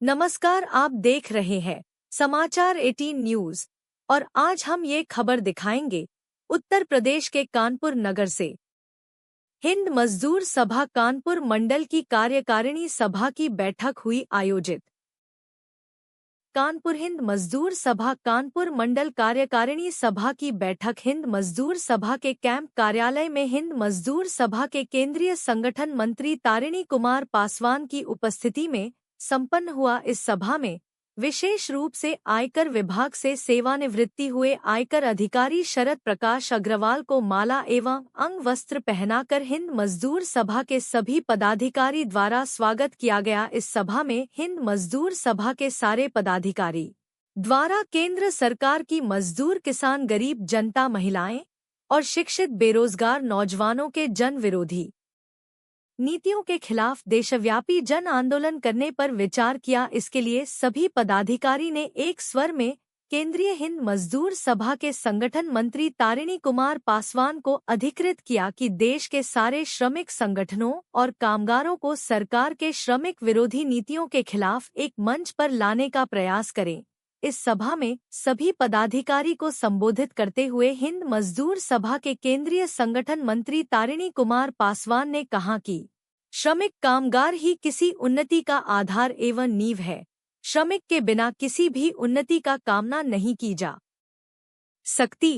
नमस्कार, आप देख रहे हैं समाचार 18 न्यूज और आज हम ये खबर दिखाएंगे उत्तर प्रदेश के कानपुर नगर से। हिंद मजदूर सभा कानपुर मंडल की कार्यकारिणी सभा की बैठक हुई आयोजित। कानपुर हिंद मजदूर सभा कानपुर मंडल कार्यकारिणी सभा की बैठक हिंद मजदूर सभा के कैंप कार्यालय में हिंद मजदूर सभा के केंद्रीय संगठन मंत्री तारिणी कुमार पासवान की उपस्थिति में संपन्न हुआ। इस सभा में विशेष रूप से आयकर विभाग से सेवानिवृत्ति हुए आयकर अधिकारी शरद प्रकाश अग्रवाल को माला एवं अंग वस्त्र पहनाकर हिंद मजदूर सभा के सभी पदाधिकारी द्वारा स्वागत किया गया। इस सभा में हिंद मजदूर सभा के सारे पदाधिकारी द्वारा केंद्र सरकार की मजदूर किसान गरीब जनता महिलाएं और शिक्षित बेरोजगार नौजवानों के जन विरोधी नीतियों के खिलाफ देशव्यापी जन आंदोलन करने पर विचार किया। इसके लिए सभी पदाधिकारी ने एक स्वर में केंद्रीय हिंद मजदूर सभा के संगठन मंत्री तारिणी कुमार पासवान को अधिकृत किया कि देश के सारे श्रमिक संगठनों और कामगारों को सरकार के श्रमिक विरोधी नीतियों के खिलाफ एक मंच पर लाने का प्रयास करें। इस सभा में सभी पदाधिकारी को संबोधित करते हुए हिंद मजदूर सभा के केंद्रीय संगठन मंत्री तारिणी कुमार पासवान ने कहा कि श्रमिक कामगार ही किसी उन्नति का आधार एवं नींव है। श्रमिक के बिना किसी भी उन्नति का कामना नहीं की जा सकती।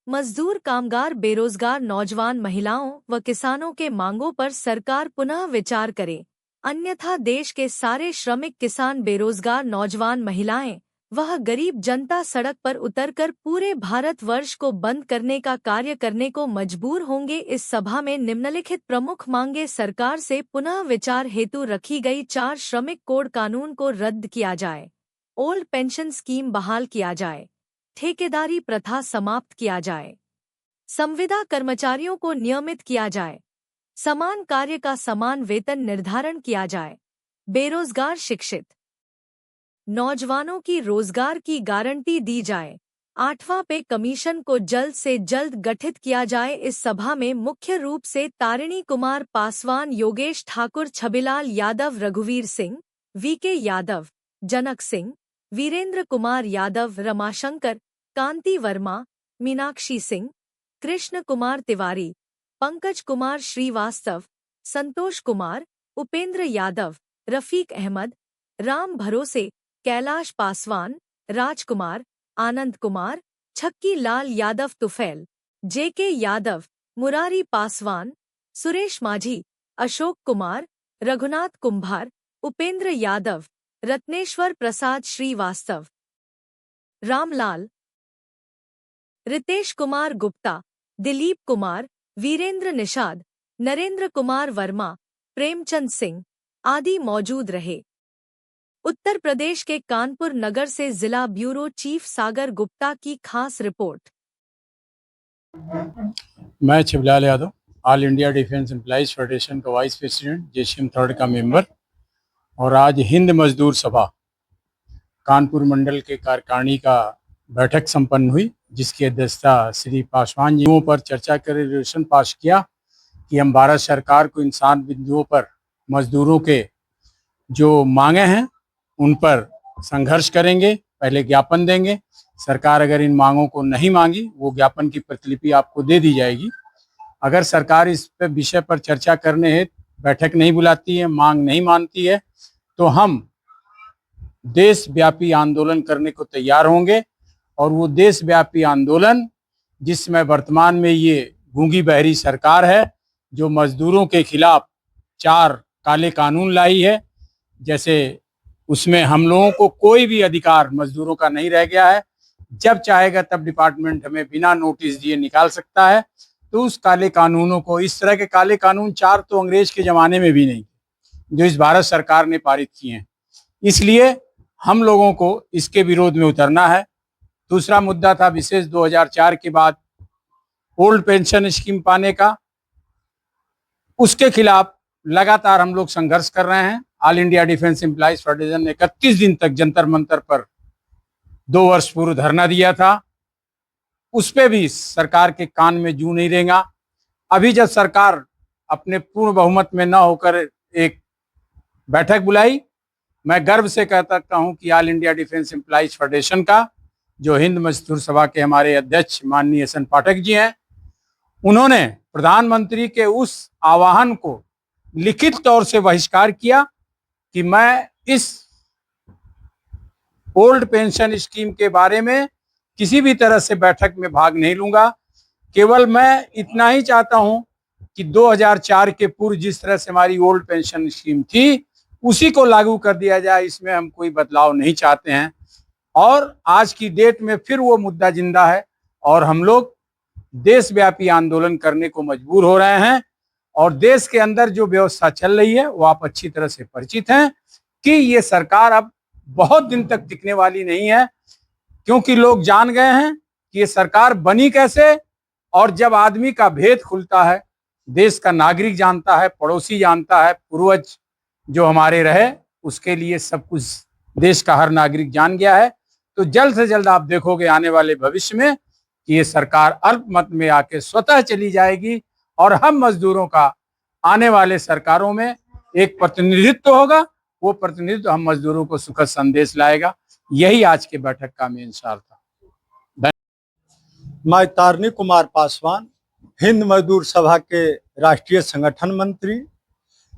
मजदूर कामगार बेरोजगार नौजवान महिलाओं व किसानों के मांगों पर सरकार पुनः विचार करे, अन्यथा देश के सारे श्रमिक किसान बेरोजगार नौजवान महिलाएं वह गरीब जनता सड़क पर उतरकर पूरे भारतवर्ष को बंद करने का कार्य करने को मजबूर होंगे। इस सभा में निम्नलिखित प्रमुख मांगे सरकार से पुनः विचार हेतु रखी गई 4 श्रमिक कोड कानून को रद्द किया जाए, ओल्ड पेंशन स्कीम बहाल किया जाए, ठेकेदारी प्रथा समाप्त किया जाए, संविदा कर्मचारियों को नियमित किया जाए, समान कार्य का समान वेतन निर्धारण किया जाए, बेरोजगार शिक्षित नौजवानों की रोजगार की गारंटी दी जाए, 8वां पे कमीशन को जल्द से जल्द गठित किया जाए। इस सभा में मुख्य रूप से तारिणी कुमार पासवान, योगेश ठाकुर, छबिलाल यादव, रघुवीर सिंह, वीके यादव, जनक सिंह, वीरेंद्र कुमार यादव, रमाशंकर, कांति वर्मा, मीनाक्षी सिंह, कृष्ण कुमार तिवारी, पंकज कुमार श्रीवास्तव, संतोष कुमार, उपेंद्र यादव, रफीक अहमद, राम भरोसे, कैलाश पासवान, राजकुमार, आनंद कुमार, छक्की लाल यादव, तुफैल, जेके यादव, मुरारी पासवान, सुरेश माझी, अशोक कुमार, रघुनाथ कुंभार, उपेंद्र यादव, रत्नेश्वर प्रसाद श्रीवास्तव, रामलाल, रितेश कुमार गुप्ता, दिलीप कुमार, वीरेंद्र निषाद, नरेंद्र कुमार वर्मा, प्रेमचंद सिंह आदि मौजूद रहे। उत्तर प्रदेश के कानपुर नगर से जिला ब्यूरो चीफ सागर गुप्ता की खास रिपोर्ट। मैं Chhabilal Yadav, all India defence employees federation का वाइस प्रेसिडेंट, जेसीएम 3 का मेंबर, और आज हिंद मजदूर सभा कानपुर मंडल के कार्यकारिणी का बैठक संपन्न हुई, जिसकी अध्यक्षता श्री पासवान जी पर चर्चा कर रेजोल्यूशन पास किया कि हम भारत सरकार को इन 7 बिंदुओं पर मजदूरों के जो मांगे हैं उन पर संघर्ष करेंगे, पहले ज्ञापन देंगे। सरकार अगर इन मांगों को नहीं मांगी, वो ज्ञापन की प्रतिलिपि आपको दे दी जाएगी। अगर सरकार इस पर विषय पर चर्चा करने हेतु बैठक नहीं बुलाती है, मांग नहीं मानती है, तो हम देशव्यापी आंदोलन करने को तैयार होंगे। और वो देशव्यापी आंदोलन जिसमें वर्तमान में ये गूंगी बहरी सरकार है, जो मजदूरों के खिलाफ 4 काले कानून लाई है, जैसे उसमें हम लोगों को कोई भी अधिकार मजदूरों का नहीं रह गया है। जब चाहेगा तब डिपार्टमेंट हमें बिना नोटिस दिए निकाल सकता है। तो उस काले कानूनों को, इस तरह के काले कानून 4 तो अंग्रेज के जमाने में भी नहीं, जो इस भारत सरकार ने पारित किए हैं। इसलिए हम लोगों को इसके विरोध में उतरना है। दूसरा मुद्दा था विशेष 2004 के बाद ओल्ड पेंशन स्कीम पाने का, उसके खिलाफ लगातार हम लोग संघर्ष कर रहे हैं। All India defence employees federation ने 31 दिन तक जंतर मंतर पर 2 वर्ष पूर्व धरना दिया था। उस पे भी सरकार के कान में जू नहीं रहेगा। अभी जब सरकार अपने पूर्ण बहुमत में न होकर एक बैठक बुलाई, मैं गर्व से कह सकता हूं कि all India defence employees federation का, जो हिंद मजदूर सभा के हमारे अध्यक्ष माननीय एस एन पाठक जी हैं, उन्होंने प्रधानमंत्री के उस आह्वान को लिखित तौर से बहिष्कार किया कि मैं इस ओल्ड पेंशन स्कीम के बारे में किसी भी तरह से बैठक में भाग नहीं लूंगा। केवल मैं इतना ही चाहता हूं कि 2004 के पूर्व जिस तरह से हमारी ओल्ड पेंशन स्कीम थी उसी को लागू कर दिया जाए, इसमें हम कोई बदलाव नहीं चाहते हैं। और आज की डेट में फिर वो मुद्दा जिंदा है और हम लोग देशव्यापी आंदोलन करने को मजबूर हो रहे हैं। और देश के अंदर जो व्यवस्था चल रही है वो आप अच्छी तरह से परिचित हैं कि ये सरकार अब बहुत दिन तक टिकने वाली नहीं है, क्योंकि लोग जान गए हैं कि ये सरकार बनी कैसे। और जब आदमी का भेद खुलता है, देश का नागरिक जानता है, पड़ोसी जानता है, पूर्वज जो हमारे रहे उसके लिए सब कुछ देश का हर नागरिक जान गया है। तो जल्द से जल्द आप देखोगे आने वाले भविष्य में कि ये सरकार अल्पमत में आके स्वतः चली जाएगी और हम मजदूरों का आने वाले सरकारों में एक प्रतिनिधित्व होगा। वो प्रतिनिधित्व हम मजदूरों को सुखद संदेश लाएगा। यही आज के बैठक का मेन सार था। मैं तारनी कुमार पासवान, हिंद मजदूर सभा के राष्ट्रीय संगठन मंत्री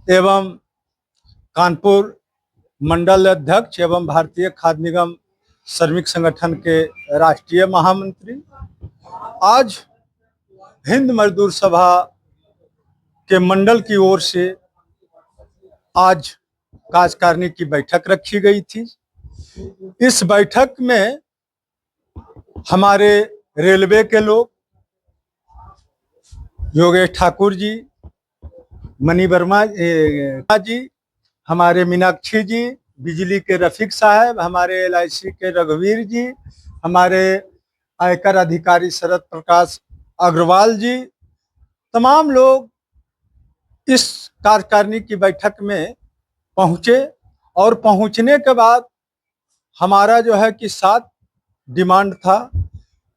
एवं कानपुर मंडल अध्यक्ष एवं भारतीय खाद्य निगम श्रमिक संगठन के राष्ट्रीय महामंत्री, आज हिंद मजदूर सभा के मंडल की ओर से आज कार्यकारिणी की बैठक रखी गई थी। इस बैठक में हमारे रेलवे के लोग योगेश ठाकुर जी, मनी वर्मा जी, हमारे मीनाक्षी जी, बिजली के रफीक साहब, हमारे LIC के रघुवीर जी, हमारे आयकर अधिकारी शरद प्रकाश अग्रवाल जी, तमाम लोग इस कार्यकारिणी की बैठक में पहुंचे। और पहुंचने के बाद हमारा जो है कि 7 डिमांड था।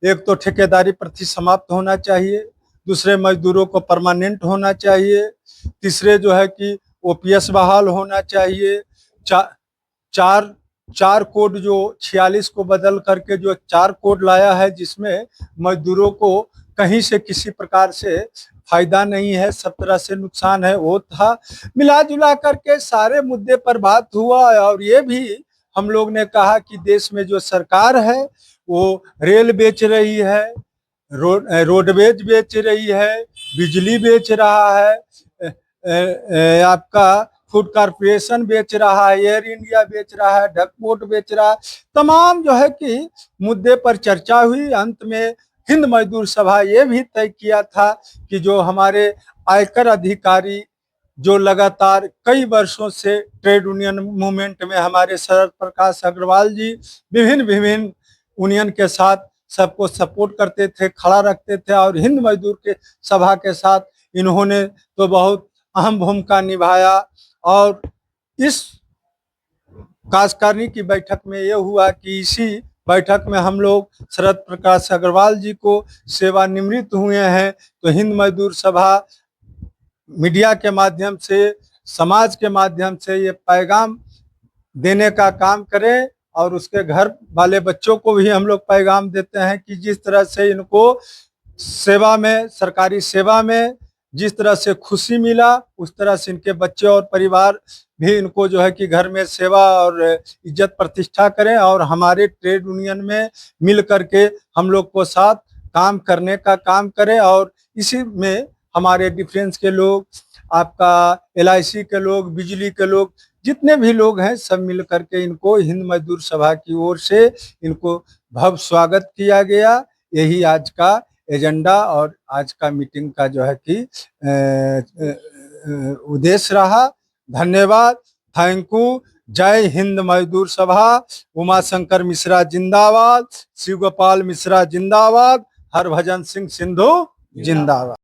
एक तो ठेकेदारी प्रथा समाप्त होना चाहिए, दूसरे मजदूरों को परमानेंट होना चाहिए, तीसरे जो है कि OPS बहाल होना चाहिए, चार कोड जो 46 को बदल करके जो 4 कोड लाया है जिसमें मजदूरों को कहीं से किसी प्रकार से फायदा नहीं है, सब तरह से नुकसान है, वो था। मिला जुला करके सारे मुद्दे पर बात हुआ। और ये भी हम लोग ने कहा कि देश में जो सरकार है वो रेल बेच रही है, रोडवेज बेच रही है, बिजली बेच रहा है, आपका फूड कॉर्पोरेशन बेच रहा है, एयर इंडिया बेच रहा है, डक बोट बेच रहा है। तमाम जो है कि मुद्दे पर चर्चा हुई। अंत में हिंद मजदूर सभा ये भी तय किया था कि जो हमारे आयकर अधिकारी जो लगातार कई वर्षों से ट्रेड यूनियन मूवमेंट में हमारे शरद प्रकाश अग्रवाल जी विभिन्न यूनियन के साथ सबको सपोर्ट करते थे, खड़ा रखते थे, और हिंद मजदूर के सभा के साथ इन्होंने तो बहुत अहम भूमिका निभाया। और इस कार्यकारिणी की बैठक में यह हुआ कि इसी बैठक में हम लोग शरद प्रकाश अग्रवाल जी को सेवानिवृत्त हुए हैं। तो हिंद मजदूर सभा मीडिया के माध्यम से, समाज के माध्यम से ये पैगाम देने का काम करें। और उसके घर वाले बच्चों को भी हम लोग पैगाम देते हैं कि जिस तरह से इनको सेवा में, सरकारी सेवा में जिस तरह से खुशी मिला, उस तरह से इनके बच्चे और परिवार भी इनको जो है कि घर में सेवा और इज्जत प्रतिष्ठा करें और हमारे ट्रेड यूनियन में मिल करके हम लोग को साथ काम करने का काम करें। और इसी में हमारे डिफेंस के लोग, आपका LIC के लोग, बिजली के लोग, जितने भी लोग हैं सब मिल करके इनको हिंद मजदूर सभा की ओर से इनको भव्य स्वागत किया गया। यही आज का एजेंडा और आज का मीटिंग का जो है कि उद्देश्य रहा। धन्यवाद, थैंक यू। जय हिंद मजदूर सभा। उमाशंकर मिश्रा जिंदाबाद, शिव गोपाल मिश्रा जिंदाबाद, हरभजन सिंह सिंधु जिंदाबाद।